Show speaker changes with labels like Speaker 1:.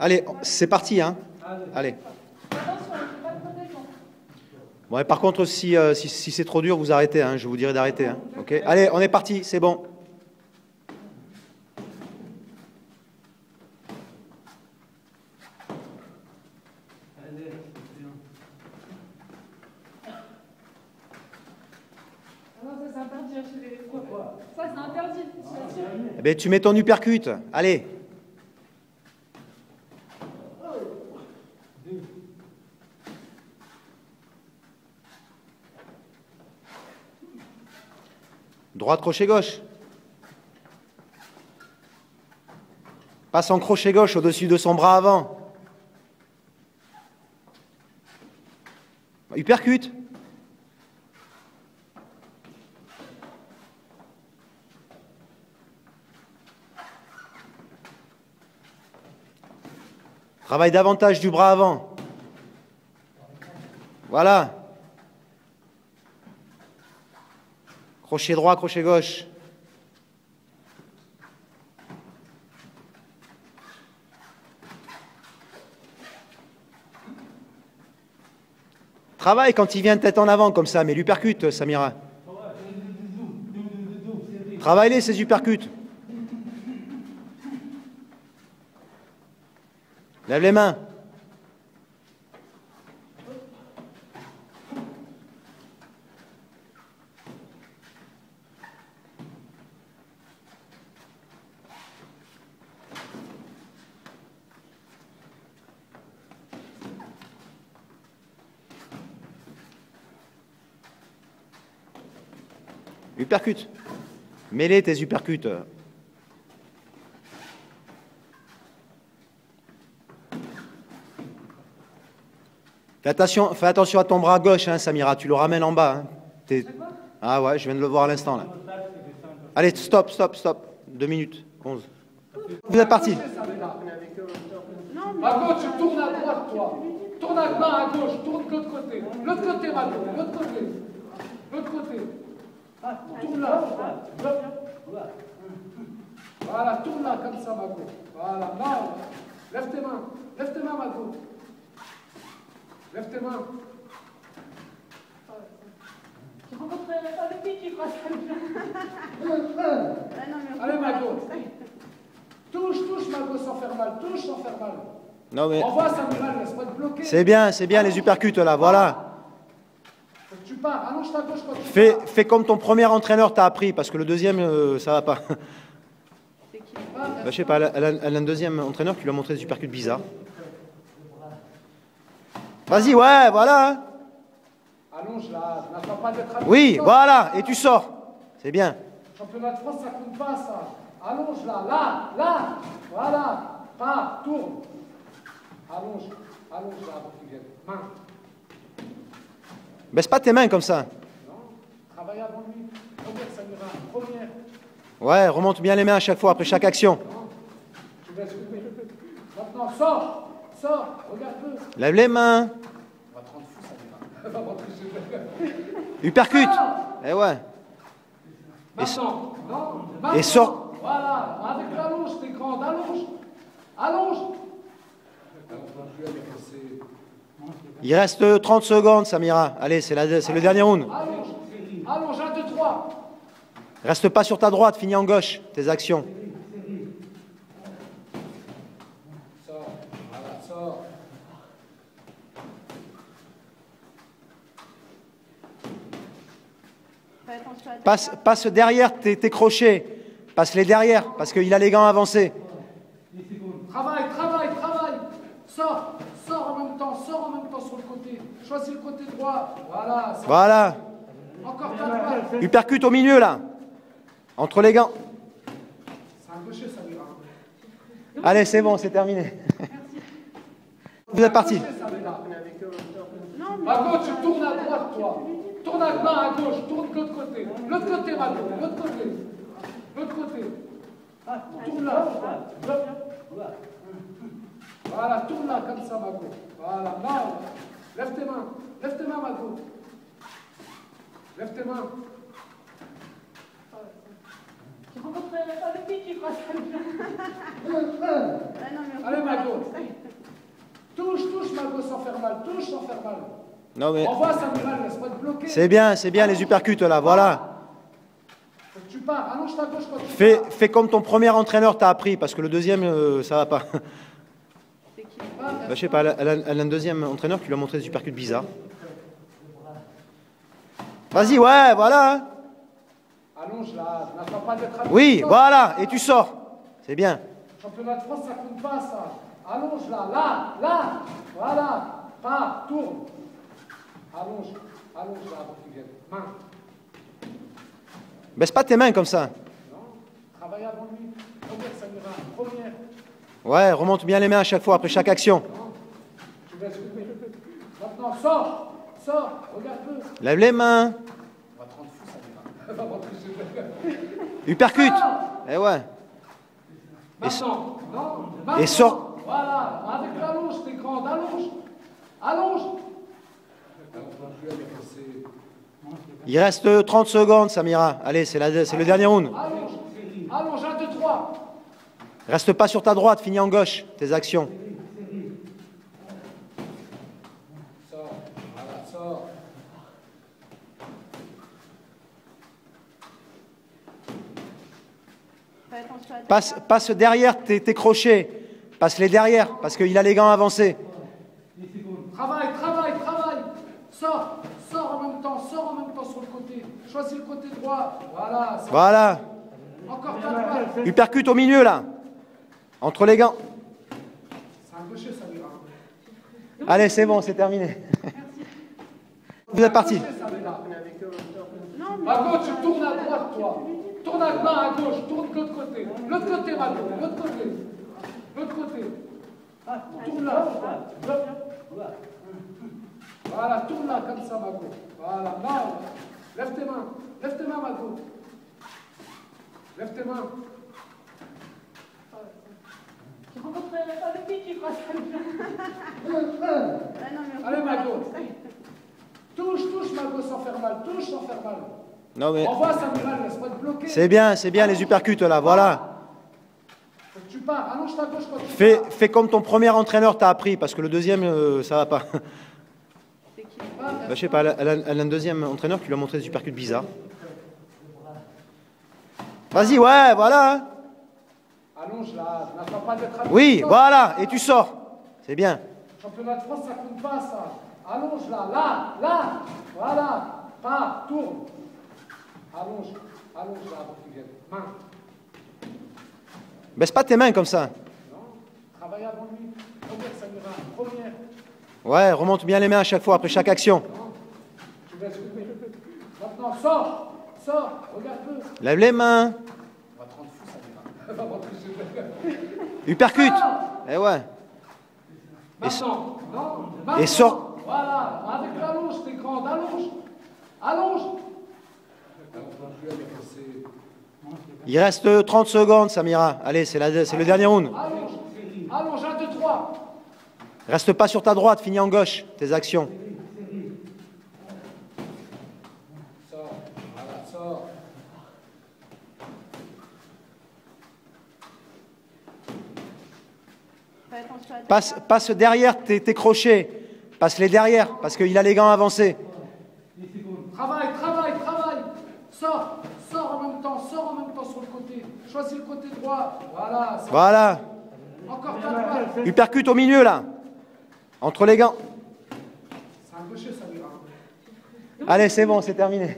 Speaker 1: Allez, c'est parti, hein. Allez. Bon, et par contre, si c'est trop dur, vous arrêtez, hein. Je vous dirai d'arrêter, hein. Ok. Allez, on est parti, c'est bon.
Speaker 2: Ça, c'est interdit chez les... Ça, c'est interdit.
Speaker 1: Eh bien, tu mets ton uppercut. Allez. Droite, crochet gauche. Passe en crochet gauche au-dessus de son bras avant. Uppercut. Travaille davantage du bras avant. Voilà. Crochet droit, crochet gauche. Travaille quand il vient tête en avant comme ça, mais l'uppercut, Samira. Travaille-les, ces uppercuts. Lève les mains. Uppercut. Mets-les tes uppercuts. Fais attention à ton bras gauche, hein, Samira. Tu le ramènes en bas. Hein. Ah ouais, je viens de le voir à l'instant là. Allez, stop. 2 minutes, 11. Vous êtes parti.
Speaker 3: Margot, tu tournes à droite, toi. Tourne à gauche, tourne de l'autre côté. L'autre côté, Margot, l'autre côté. L'autre côté. Tourne là. Voilà, tourne là, comme ça, Margot. Voilà, là. Lève tes mains, Margot. Lève tes mains.
Speaker 2: Tu rencontrerais pas le pied, tu crois ça.
Speaker 3: Allez, Margot. Touche, Margot, sans faire mal. Touche sans faire mal.
Speaker 1: Non, mais...
Speaker 3: Envoie, Samira, laisse-moi te bloquer.
Speaker 1: C'est bien, les uppercuts là, voilà.
Speaker 3: Tu pars, allonge ta gauche quand tu pars.
Speaker 1: Fais comme ton premier entraîneur t'a appris, parce que le deuxième, ça va pas. Je sais pas, elle a un deuxième entraîneur qui lui a montré des uppercuts bizarres. Vas-y, ouais, voilà.
Speaker 3: Allonge là, n'attends pas d'être allongé.
Speaker 1: Oui, voilà, et tu sors. C'est bien.
Speaker 3: Championnat de France, ça compte pas, ça. Allonge là, voilà. Pas, tourne. Allonge là avant qu'il vienne. Main.
Speaker 1: Baisse pas tes mains comme ça.
Speaker 3: Non, travaille avant lui. Première, Samira, première.
Speaker 1: Ouais, remonte bien les mains à chaque fois, après chaque action.
Speaker 3: Non, tu laisses couper. Maintenant, sors, regarde-le.
Speaker 1: Lève les mains.
Speaker 3: On va te rendre fou, Samira. Elle va rentrer chez elle.
Speaker 1: Uppercut. Eh ouais.
Speaker 3: Maintenant,
Speaker 1: Et sors.
Speaker 3: Voilà, avec l'allonge, t'es grande, allonge.
Speaker 1: Il reste 30 secondes, Samira. Allez, c'est le dernier round.
Speaker 3: Allonge, 1, 2, 3.
Speaker 1: Reste pas sur ta droite, finis en gauche, tes actions.
Speaker 3: Sors.
Speaker 1: Passe derrière tes crochets. Passe-les derrière, parce qu'il a les gants avancés.
Speaker 3: Travaille. Sors en même temps sur le côté. Choisis le côté droit. Voilà. Encore ta droite.
Speaker 1: Uppercut au milieu, là. Entre les gants.
Speaker 3: C'est un gaucher, Samira.
Speaker 1: Allez, c'est bon, c'est terminé. Vous êtes parti.
Speaker 3: Margot, tu tournes à droite, toi. Tourne à gauche, tourne de l'autre côté. L'autre côté, Margot, l'autre côté. Tourne là. Voilà, tourne là, comme ça, Margot. Voilà, là. Lève tes mains, Margot. Lève tes mains.
Speaker 2: Tu rencontrerais pas le pied, tu crois ça.
Speaker 3: Allez, Margot. faire mal. Touche sans faire mal.
Speaker 1: Non mais
Speaker 3: Envoie Samira, laisse pas te bloquer.
Speaker 1: c'est bien les uppercuts là, voilà.
Speaker 3: Faut que tu pars. Allonge ta gauche quand tu pars.
Speaker 1: Fais comme ton premier entraîneur t'a appris, parce que le deuxième, ça va pas. Bah, je sais pas, elle a un deuxième entraîneur qui lui a montré des uppercuts bizarres. Vas-y, ouais, voilà.
Speaker 3: Allonge là, n'attends pas d'être à
Speaker 1: Oui, voilà, et tu sors. C'est bien.
Speaker 3: Championnat de France, ça compte pas ça. Allonge là, voilà. Pas, tourne. Allonge là avant qu'il vienne. Main.
Speaker 1: Baisse pas tes mains comme ça.
Speaker 3: Non, travaille avant lui. Première, Samira, première.
Speaker 1: Ouais, remonte bien les mains à chaque fois, après chaque action.
Speaker 3: Non, tu laisses couper. Maintenant, sors, regarde-le.
Speaker 1: Lève les mains.
Speaker 3: On va te rendre fou, Samira. On va rentrer chez toi.
Speaker 1: Uppercut. Eh ouais.
Speaker 3: Maintenant, non.
Speaker 1: Et sors.
Speaker 3: Voilà, avec l'allonge, t'es grande, allonge.
Speaker 1: Il reste 30 secondes, Samira. Allez, c'est le dernier round.
Speaker 3: Allonge, 1, 2, 3.
Speaker 1: Reste pas sur ta droite, finis en gauche, tes actions.
Speaker 3: Sors, voilà, sors.
Speaker 1: Passe derrière tes crochets. Passe-les derrière, parce qu'il a les gants avancés.
Speaker 3: Travaille. Sors en même temps sur le côté. Choisis le côté droit. Voilà. Encore 4 balles.
Speaker 1: Uppercut au milieu, là. Entre les gants.
Speaker 3: C'est un gaucher, Samira.
Speaker 1: Allez, c'est bon, c'est terminé. Vous êtes parti.
Speaker 3: Mago, tu tournes à droite, toi. Tourne à gauche, tourne de l'autre côté. L'autre côté, Mago, l'autre côté. Tourne là. Voilà, tourne là, comme ça, Mago. Voilà, non. Lève tes mains, Mago. Lève tes mains.
Speaker 2: Tu rencontrerais pas le petit qui croise
Speaker 3: Allez, Mago. Touche, Mago, sans faire mal.
Speaker 1: Non mais
Speaker 3: Envoie Samira, laisse pas te bloquer.
Speaker 1: c'est bien les uppercuts là, voilà.
Speaker 3: Faut que tu pars. Allonge ta gauche quand tu pars.
Speaker 1: Fais comme ton premier entraîneur t'a appris, parce que le deuxième, ça va pas. Bah, je sais pas, elle a un deuxième entraîneur qui lui a montré des uppercuts bizarres. Vas-y, ouais, voilà.
Speaker 3: Allonge là, n'attends pas d'être à
Speaker 1: Oui, voilà, et tu sors. C'est bien.
Speaker 3: Championnat de France, ça compte pas ça. Allonge là, voilà. Pas, tourne. Allonge là avant qu'il vienne. Main.
Speaker 1: Baisse pas tes mains comme ça.
Speaker 3: Non, travaille avant lui. Première, Samira, première.
Speaker 1: Ouais, remonte bien les mains à chaque fois, après chaque action.
Speaker 3: Non, tu laisses couper. Maintenant, sors, regarde-le.
Speaker 1: Lève les mains.
Speaker 3: On va te rendre fou, Samira. On va rentrer chez toi.
Speaker 1: Uppercut. Eh ouais.
Speaker 3: Maintenant, non.
Speaker 1: Et sors.
Speaker 3: Voilà, avec l'allonge, t'es grande, allonge.
Speaker 1: Il reste 30 secondes, Samira. Allez, c'est le dernier round.
Speaker 3: Allonge, 1, 2, 3.
Speaker 1: Reste pas sur ta droite, finis en gauche, tes actions.
Speaker 3: Sors.
Speaker 1: Passe derrière tes crochets. Passe-les derrière, parce qu'il a les gants avancés.
Speaker 3: Travaille. Sors en même temps sur le côté. Choisis le côté droit.
Speaker 1: Voilà.
Speaker 3: Encore 4 balles.
Speaker 1: Uppercut au milieu, là. Entre les gants.
Speaker 3: C'est un gaucher, Samira.
Speaker 1: Allez, c'est bon, c'est terminé.